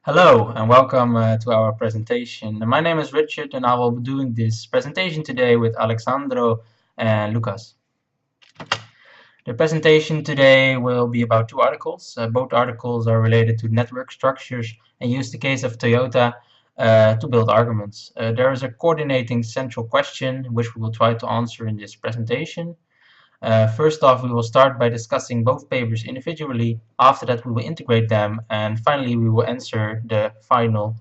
Hello and welcome to our presentation. My name is Richard and I will be doing this presentation today with Alexandro and Lucas. The presentation today will be about two articles. Both articles are related to network structures and use the case of Toyota to build arguments. There is a coordinating central question which we will try to answer in this presentation. First off, we will start by discussing both papers individually. After that, we will integrate them, and finally, we will answer the final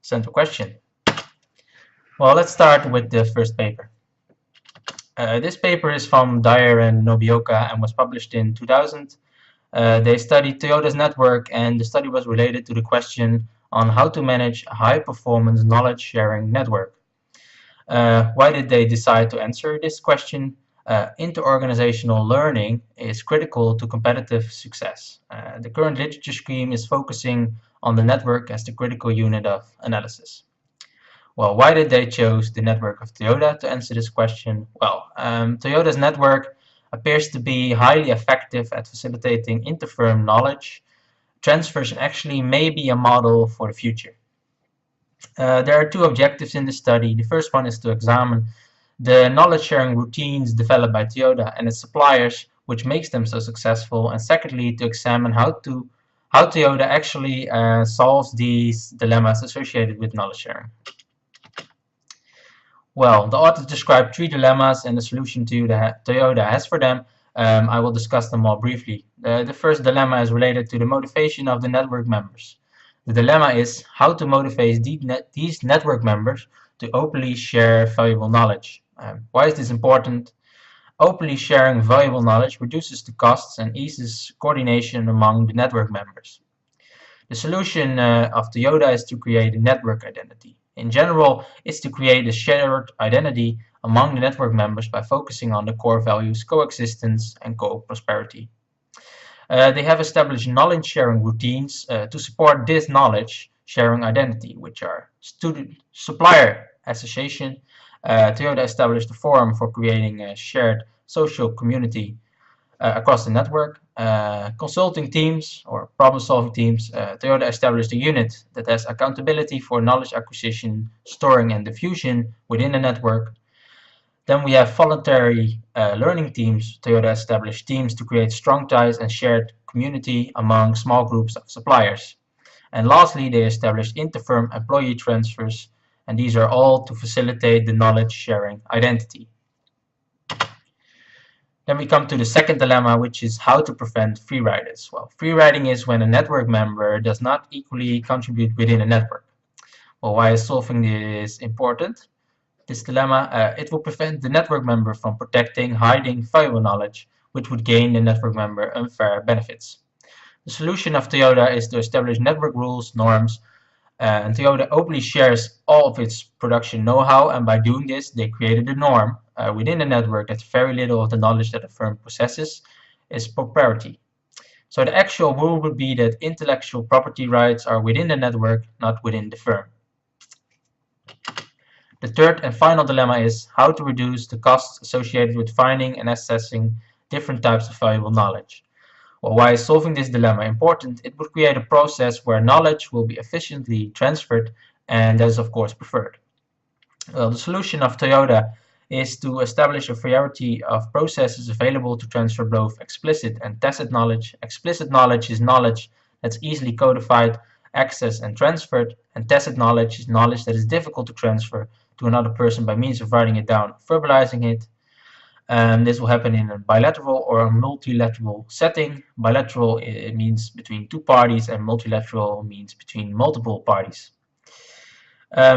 central question. Well, let's start with the first paper. This paper is from Dyer and Nobeoka and was published in 2000. They studied Toyota's network, and the study was related to the question on how to manage a high-performance knowledge-sharing network. Why did they decide to answer this question? Inter-organizational learning is critical to competitive success. The current literature scheme is focusing on the network as the critical unit of analysis. Well, why did they choose the network of Toyota to answer this question? Well, Toyota's network appears to be highly effective at facilitating inter-firm knowledge transfers and actually may be a model for the future. There are two objectives in the study. The first one is to examine the knowledge-sharing routines developed by Toyota and its suppliers, which makes them so successful, and secondly, to examine how Toyota actually solves these dilemmas associated with knowledge-sharing. Well, the authors describe three dilemmas and the solution Toyota has for them. I will discuss them all briefly. The first dilemma is related to the motivation of the network members. The dilemma is how to motivate these network members to openly share valuable knowledge. Why is this important? Openly sharing valuable knowledge reduces the costs and eases coordination among the network members. The solution of Toyota is to create a network identity. In general, it's to create a shared identity among the network members by focusing on the core values coexistence and co-prosperity. They have established knowledge-sharing routines to support this knowledge-sharing identity, which are supplier association. Toyota established a forum for creating a shared social community across the network. Consulting teams or problem-solving teams. Toyota established a unit that has accountability for knowledge acquisition, storing, and diffusion within the network. Then we have voluntary learning teams. Toyota established teams to create strong ties and shared community among small groups of suppliers. And lastly, they established inter-firm employee transfers, and these are all to facilitate the knowledge-sharing identity. Then we come to the second dilemma, which is how to prevent free riders. Well, free riding is when a network member does not equally contribute within a network. Well, why is solving this important? This dilemma, it will prevent the network member from protecting, hiding valuable knowledge, which would gain the network member unfair benefits. The solution of Toyota is to establish network rules, norms, and Toyota openly shares all of its production know-how, and by doing this, they created a norm within the network that very little of the knowledge that a firm possesses is proprietary. So the actual rule would be that intellectual property rights are within the network, not within the firm. The third and final dilemma is how to reduce the costs associated with finding and assessing different types of valuable knowledge. Well, why is solving this dilemma important? It would create a process where knowledge will be efficiently transferred, and that is of course preferred. Well, the solution of Toyota is to establish a variety of processes available to transfer both explicit and tacit knowledge. Explicit knowledge is knowledge that's easily codified, accessed, and transferred, and tacit knowledge is knowledge that is difficult to transfer to another person by means of writing it down, verbalizing it. This will happen in a bilateral or a multilateral setting. Bilateral it means between two parties, and multilateral means between multiple parties.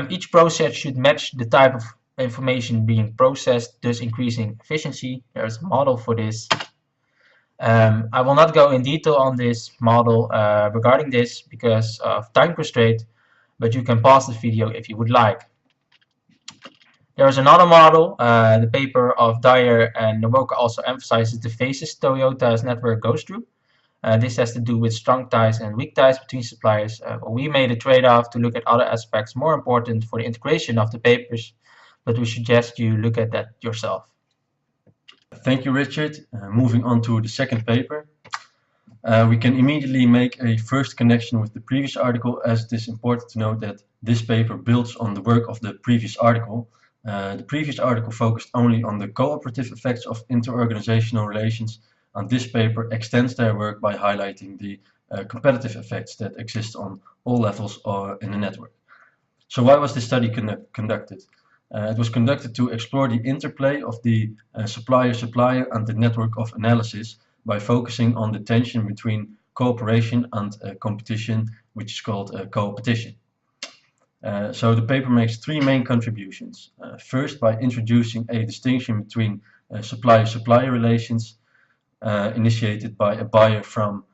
Each process should match the type of information being processed, thus increasing efficiency. There's a model for this. I will not go in detail on this model regarding this because of time constraint, but you can pause the video if you would like. There is another model. The paper of Dyer and Nobeoka also emphasizes the phases Toyota's network goes through. This has to do with strong ties and weak ties between suppliers. We made a trade-off to look at other aspects more important for the integration of the papers, but we suggest you look at that yourself. Thank you, Richard. Moving on to the second paper. We can immediately make a first connection with the previous article, as it is important to note that this paper builds on the work of the previous article. The previous article focused only on the cooperative effects of interorganizational relations, and this paper extends their work by highlighting the competitive effects that exist on all levels in the network. So why was this study conducted? It was conducted to explore the interplay of the supplier-supplier and the network of analysis by focusing on the tension between cooperation and competition, which is called coopetition. So the paper makes three main contributions. First, by introducing a distinction between supplier-supplier relations initiated by a buyer from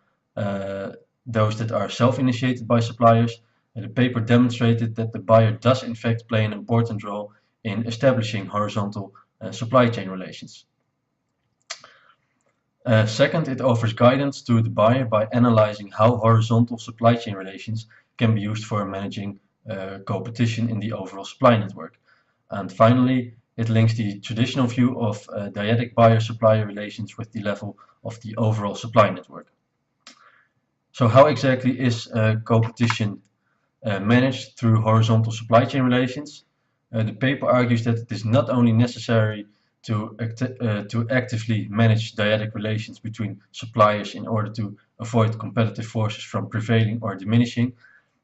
those that are self-initiated by suppliers. The paper demonstrated that the buyer does in fact play an important role in establishing horizontal supply chain relations. Second, it offers guidance to the buyer by analyzing how horizontal supply chain relations can be used for managing competition in the overall supply network. And finally, it links the traditional view of dyadic buyer-supplier relations with the level of the overall supply network. So how exactly is competition managed through horizontal supply chain relations? The paper argues that it is not only necessary to actively manage dyadic relations between suppliers in order to avoid competitive forces from prevailing or diminishing,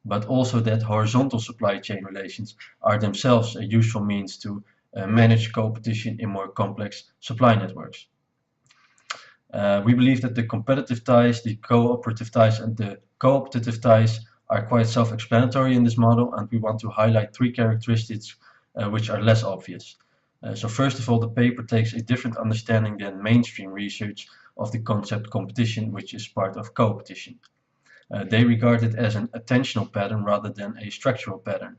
but also that horizontal supply chain relations are themselves a useful means to manage competition in more complex supply networks. We believe that the competitive ties, the cooperative ties, and the cooptative ties are quite self-explanatory in this model, and we want to highlight three characteristics which are less obvious. So first of all, the paper takes a different understanding than mainstream research of the concept competition, which is part of coopetition. They regard it as an attentional pattern rather than a structural pattern,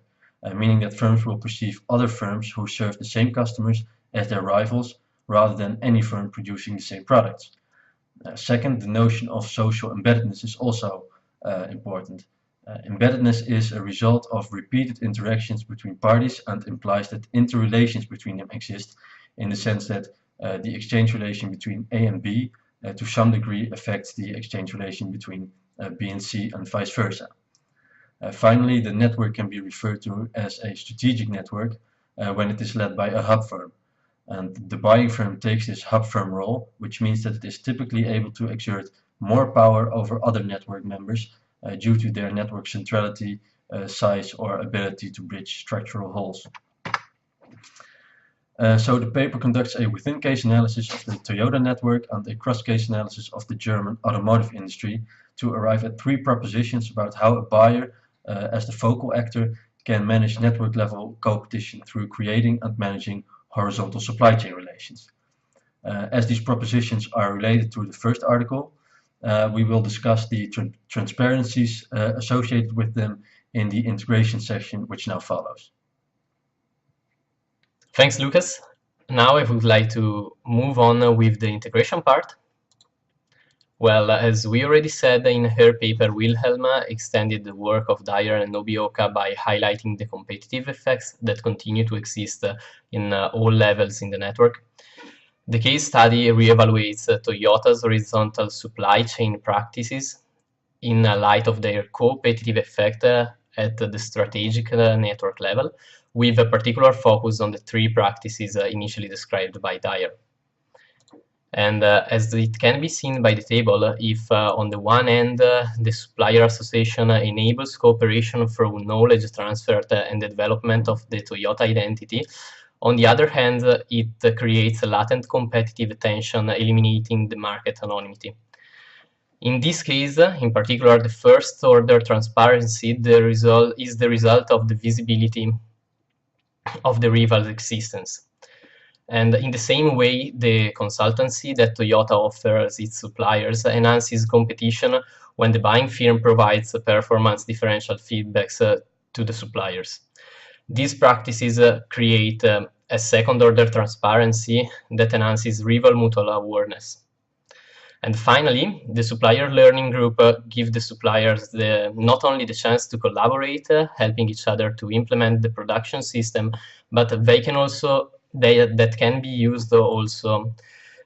meaning that firms will perceive other firms who serve the same customers as their rivals rather than any firm producing the same products. Second, the notion of social embeddedness is also important. Embeddedness is a result of repeated interactions between parties and implies that interrelations between them exist, in the sense that the exchange relation between A and B to some degree affects the exchange relation between B and C and vice versa. Finally, the network can be referred to as a strategic network when it is led by a hub firm. And the buying firm takes this hub firm role, which means that it is typically able to exert more power over other network members due to their network centrality, size, or ability to bridge structural holes. So the paper conducts a within-case analysis of the Toyota network and a cross-case analysis of the German automotive industry to arrive at three propositions about how a buyer, as the focal actor, can manage network-level competition through creating and managing horizontal supply chain relations. As these propositions are related to the first article, we will discuss the transparencies associated with them in the integration section, which now follows. Thanks, Lucas. Now I would like to move on with the integration part. Well, as we already said in her paper, Wilhelm extended the work of Dyer and Nobeoka by highlighting the competitive effects that continue to exist in all levels in the network. The case study reevaluates Toyota's horizontal supply chain practices in light of their competitive effect at the strategic network level, with a particular focus on the three practices initially described by Dyer. And as it can be seen by the table, if on the one hand the supplier association enables cooperation through knowledge transfer and the development of the Toyota identity, on the other hand it creates a latent competitive tension, eliminating the market anonymity. In this case, in particular, the first order transparency is the result of the visibility of the rival's existence. And in the same way, the consultancy that Toyota offers its suppliers enhances competition when the buying firm provides performance differential feedbacks to the suppliers. These practices create a second-order transparency that enhances rival mutual awareness. And finally, the supplier learning group gives the suppliers not only the chance to collaborate, helping each other to implement the production system, but that can be used also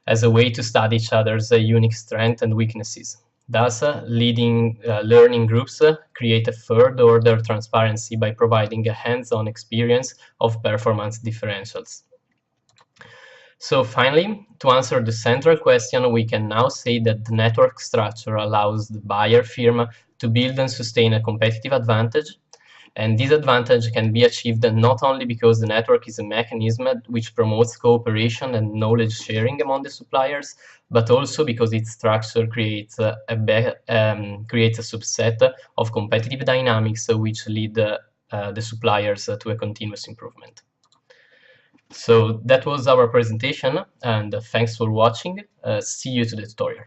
as a way to study each other's unique strengths and weaknesses. Thus, leading learning groups create a third-order transparency by providing a hands-on experience of performance differentials. So finally, to answer the central question, we can now say that the network structure allows the buyer firm to build and sustain a competitive advantage. And this advantage can be achieved not only because the network is a mechanism which promotes cooperation and knowledge sharing among the suppliers, but also because its structure creates a subset of competitive dynamics which lead the suppliers to a continuous improvement. So that was our presentation, and thanks for watching. See you to the tutorial.